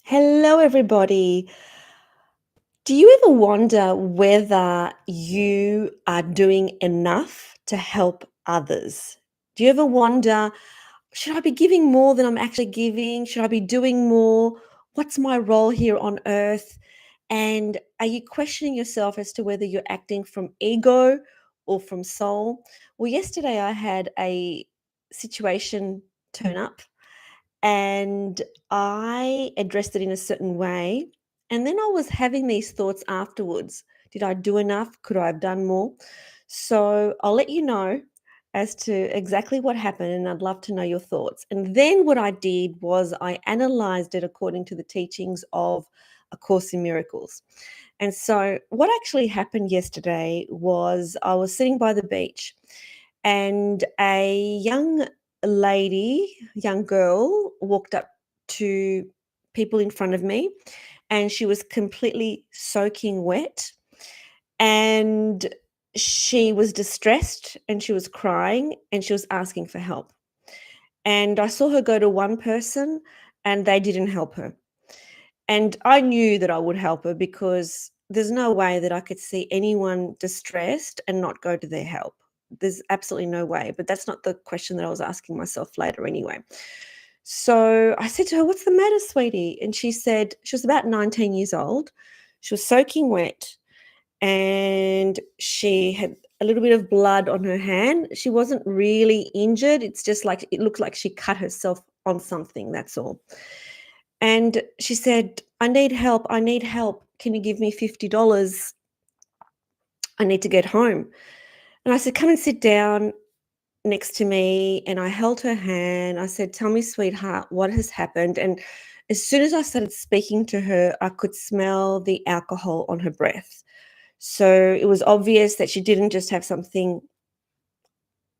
Hello, everybody. Do you ever wonder whether you are doing enough to help others? Do you ever wonder, should I be giving more than I'm actually giving? Should I be doing more? What's my role here on earth? And are you questioning yourself as to whether you're acting from ego or from soul? Well, yesterday I had a situation turn up and I addressed it in a certain way. And then I was having these thoughts afterwards. Did I do enough? Could I have done more? So I'll let you know as to exactly what happened, and I'd love to know your thoughts. And then what I did was I analyzed it according to the teachings of A Course in Miracles. And so what actually happened yesterday was I was sitting by the beach and a young girl walked up to people in front of me and she was completely soaking wet and she was distressed and she was crying and she was asking for help. And I saw her go to one person and they didn't help her. And I knew that I would help her because there's no way that I could see anyone distressed and not go to their help. There's absolutely no way. But that's not the question that I was asking myself later anyway. So I said to her, "What's the matter, sweetie?" And she said, she was about 19 years old. She was soaking wet and she had a little bit of blood on her hand. She wasn't really injured. It's just like it looked like she cut herself on something. That's all. And she said, "I need help. I need help. Can you give me $50? I need to get home." And I said, "Come and sit down next to me." And I held her hand. I said, "Tell me, sweetheart, what has happened?" And as soon as I started speaking to her, I could smell the alcohol on her breath. So it was obvious that she didn't just have something,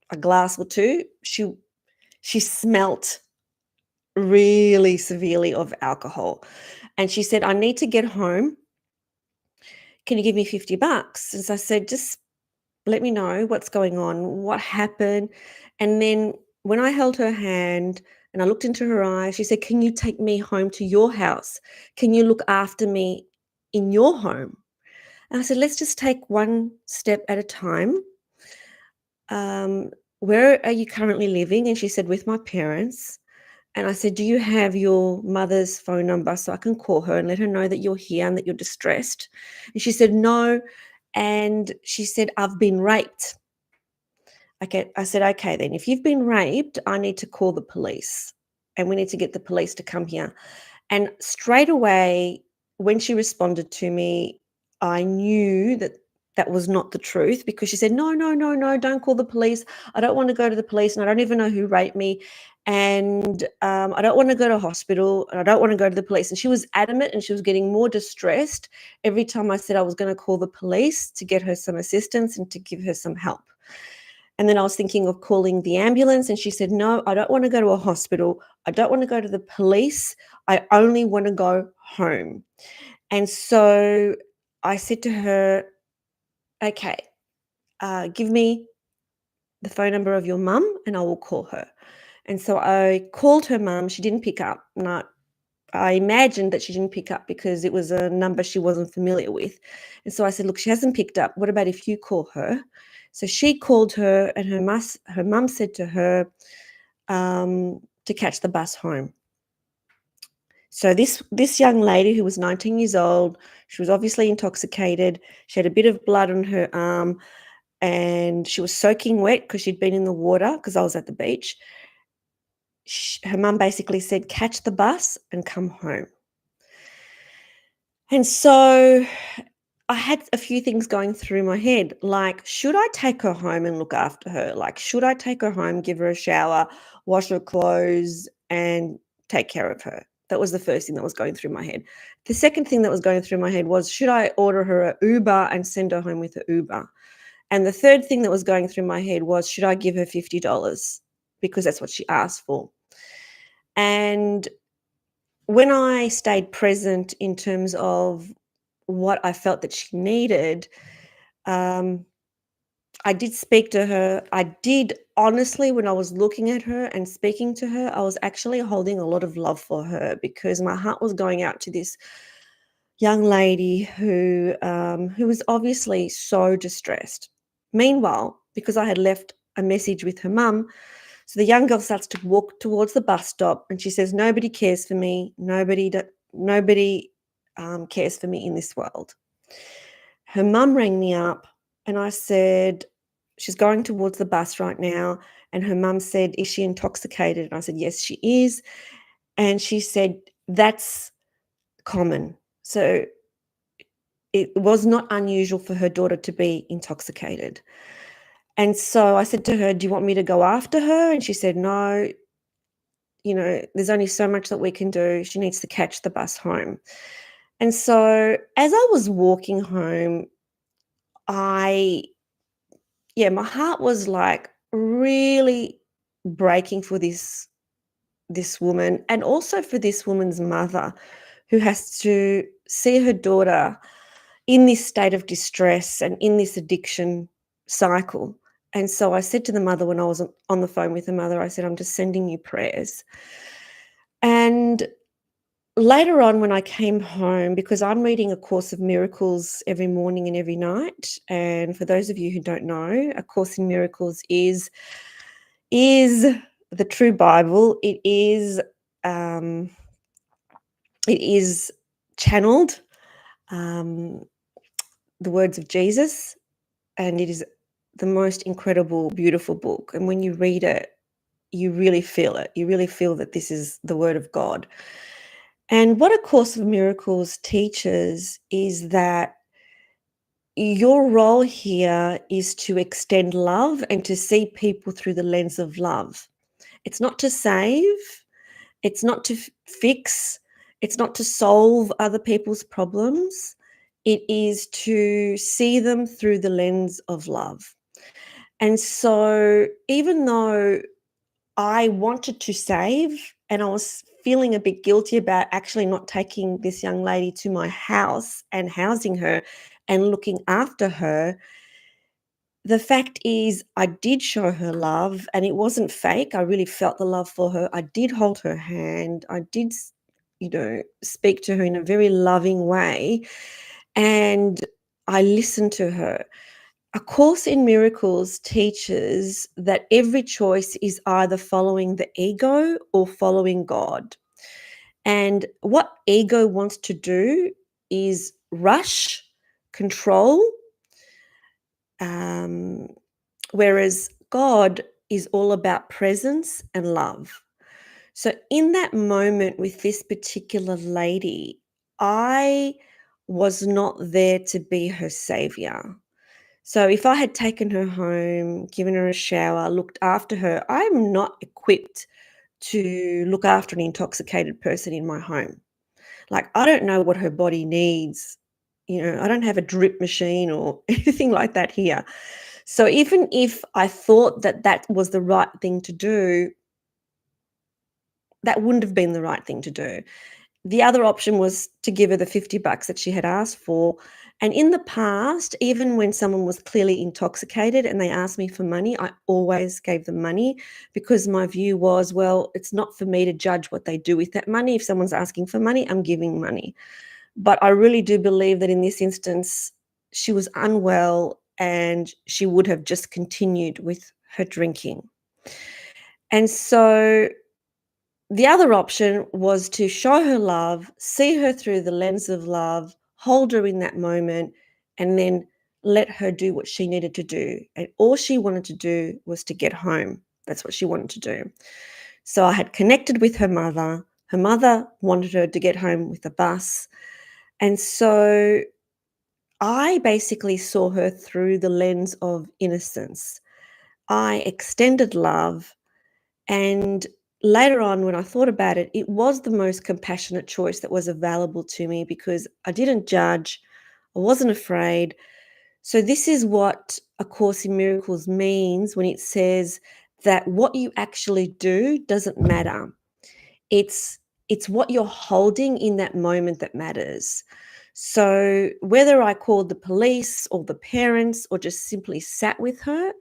a glass or two. She smelt really severely of alcohol. And she said, "I need to get home. Can you give me $50?" And so I said, "Just let me know what's going on, what happened." And then when I held her hand and I looked into her eyes, she said, "Can you take me home to your house? Can you look after me in your home?" And I said, "Let's just take one step at a time. Um, where are you currently living?" And she said, "With my parents." And I said, "Do you have your mother's phone number so I can call her and let her know that you're here and that you're distressed?" And she said, "No." And she said, "I've been raped." Okay, I said, "Okay, then if you've been raped, I need to call the police and we need to get the police to come here." And straight away, when she responded to me, I knew that that was not the truth because she said, "No, no, no, no, don't call the police. I don't want to go to the police and I don't even know who raped me. And I don't want to go to hospital and I don't want to go to the police." And she was adamant and she was getting more distressed every time I said I was going to call the police to get her some assistance and to give her some help. And then I was thinking of calling the ambulance, and she said, "No, I don't want to go to a hospital. I don't want to go to the police. I only want to go home." And so I said to her, "Okay, give me the phone number of your mum and I will call her." And so I called her mum. She didn't pick up. And I imagined that she didn't pick up because it was a number she wasn't familiar with. And so I said, "Look, she hasn't picked up. What about if you call her?" So she called her, and her mum said to her to catch the bus home. So this young lady who was 19 years old, she was obviously intoxicated. She had a bit of blood on her arm, and she was soaking wet because she'd been in the water because I was at the beach. Her mum basically said, "Catch the bus and come home." And so I had a few things going through my head, like, should I take her home and look after her? Like, should I take her home, give her a shower, wash her clothes, and take care of her? That was the first thing that was going through my head. The second thing that was going through my head was, should I order her an Uber and send her home with an Uber? And the third thing that was going through my head was, should I give her $50? Because that's what she asked for. And when I stayed present in terms of what I felt that she needed, um, I did speak to her. I did honestly, when I was looking at her and speaking to her, I was actually holding a lot of love for her because my heart was going out to this young lady who was obviously so distressed. Meanwhile, because I had left a message with her mum, so the young girl starts to walk towards the bus stop, and she says, "Nobody cares for me. Nobody cares for me in this world." Her mum rang me up, and I said, "She's going towards the bus right now." And her mum said, "Is she intoxicated?" And I said, "Yes, she is." And she said, "That's common." So it was not unusual for her daughter to be intoxicated. And so I said to her, "Do you want me to go after her?" And she said, "No, there's only so much that we can do. She needs to catch the bus home." And so as I was walking home, I yeah, my heart was like really breaking for this woman, and also for this woman's mother who has to see her daughter in this state of distress and in this addiction cycle. And so I said to the mother when I was on the phone with the mother, I said, "I'm just sending you prayers." And later on, when I came home, because I'm reading A Course of Miracles every morning and every night, and for those of you who don't know, A Course in Miracles is the true Bible. Um, it is channeled, um, the words of Jesus, and it is the most incredible, beautiful book. And when you read it, you really feel it. You really feel that this is the word of God. And what A Course of Miracles teaches is that your role here is to extend love and to see people through the lens of love. It's not to save, it's not to fix, it's not to solve other people's problems. It is to see them through the lens of love. And so, even though I wanted to save and I was feeling a bit guilty about actually not taking this young lady to my house and housing her and looking after her, the fact is I did show her love and it wasn't fake. I really felt the love for her. I did hold her hand. I did, speak to her in a very loving way, and I listened to her. A Course in Miracles teaches that every choice is either following the ego or following God. And what ego wants to do is rush, control, um, whereas God is all about presence and love. So, in that moment with this particular lady, I was not there to be her savior. So if I had taken her home, given her a shower, looked after her, I'm not equipped to look after an intoxicated person in my home. Like, I don't know what her body needs. I don't have a drip machine or anything like that here. So even if I thought that that was the right thing to do, that wouldn't have been the right thing to do. The other option was to give her the $50 that she had asked for. And in the past, even when someone was clearly intoxicated and they asked me for money, I always gave them money because my view was, well, it's not for me to judge what they do with that money. If someone's asking for money, I'm giving money. But I really do believe that in this instance, she was unwell and she would have just continued with her drinking. And so the other option was to show her love, see her through the lens of love, hold her in that moment, and then let her do what she needed to do. And all she wanted to do was to get home. That's what she wanted to do. So I had connected with her mother. Her mother wanted her to get home with the bus. And so I basically saw her through the lens of innocence. I extended love, and later on, when I thought about it, it was the most compassionate choice that was available to me because I didn't judge, I wasn't afraid. So, this is what A Course in Miracles means when it says that what you actually do doesn't matter. It's what you're holding in that moment that matters. So whether I called the police or the parents or just simply sat with her,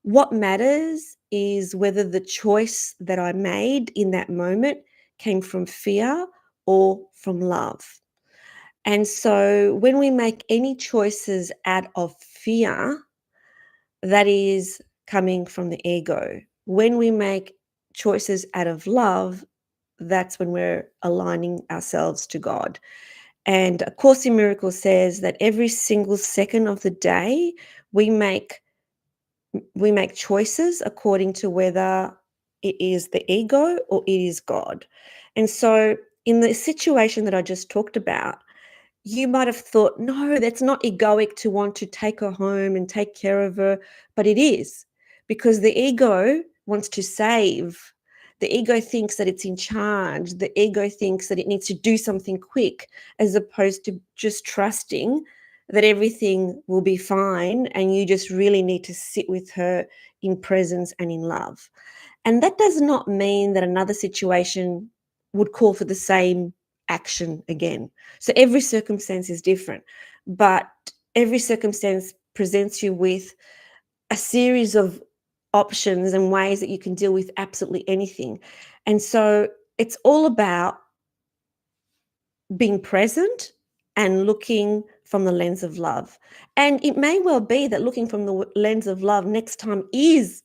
what matters is whether the choice that I made in that moment came from fear or from love. And so when we make any choices out of fear, that is coming from the ego. When we make choices out of love, that's when we're aligning ourselves to God. And A Course in Miracles says that every single second of the day, we make we make choices according to whether it is the ego or it is God. And so in the situation that I just talked about, you might have thought, no, that's not egoic to want to take her home and take care of her, but it is, because the ego wants to save. The ego thinks that it's in charge. The ego thinks that it needs to do something quick, as opposed to just trusting that everything will be fine and you just really need to sit with her in presence and in love. And that does not mean that another situation would call for the same action again. So every circumstance is different, but every circumstance presents you with a series of options and ways that you can deal with absolutely anything. And so it's all about being present and looking from the lens of love. And it may well be that looking from the lens of love next time is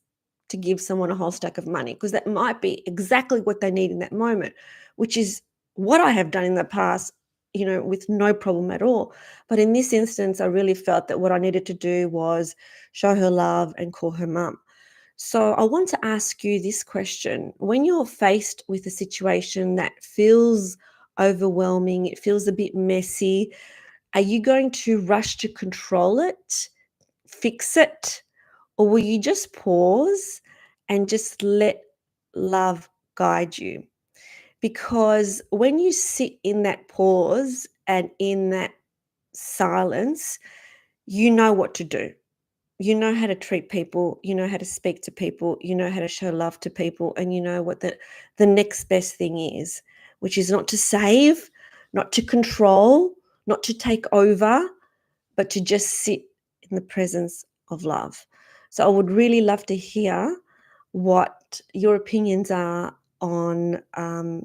to give someone a whole stack of money, because that might be exactly what they need in that moment, which is what I have done in the past, with no problem at all. But in this instance, I really felt that what I needed to do was show her love and call her mum. So I want to ask you this question. When you're faced with a situation that feels overwhelming, it feels a bit messy, are you going to rush to control it, fix it, or will you just pause and just let love guide you? Because when you sit in that pause and in that silence, you know what to do. You know how to treat people, you know how to speak to people, you know how to show love to people, and you know what the next best thing is, which is not to save, not to control, not to take over, but to just sit in the presence of love. So I would really love to hear what your opinions are on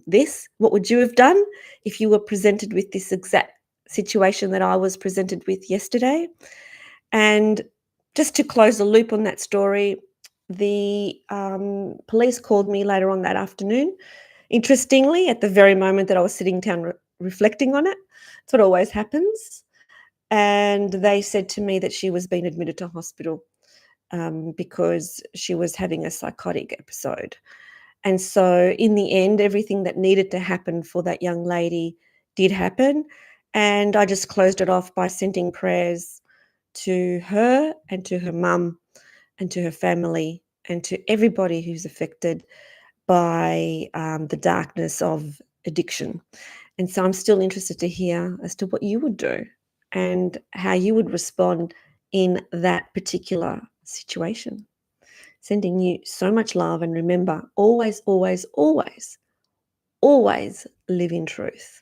this. What would you have done if you were presented with this exact situation that I was presented with yesterday? And just to close the loop on that story, the police called me later on that afternoon. Interestingly, at the very moment that I was sitting down reflecting on it, that's what always happens. And they said to me that she was being admitted to hospital because she was having a psychotic episode. And so, in the end, everything that needed to happen for that young lady did happen. And I just closed it off by sending prayers to her and to her mum and to her family and to everybody who's affected by the darkness of addiction. And so I'm still interested to hear as to what you would do and how you would respond in that particular situation. Sending you so much love, and remember, always, always, always, always live in truth.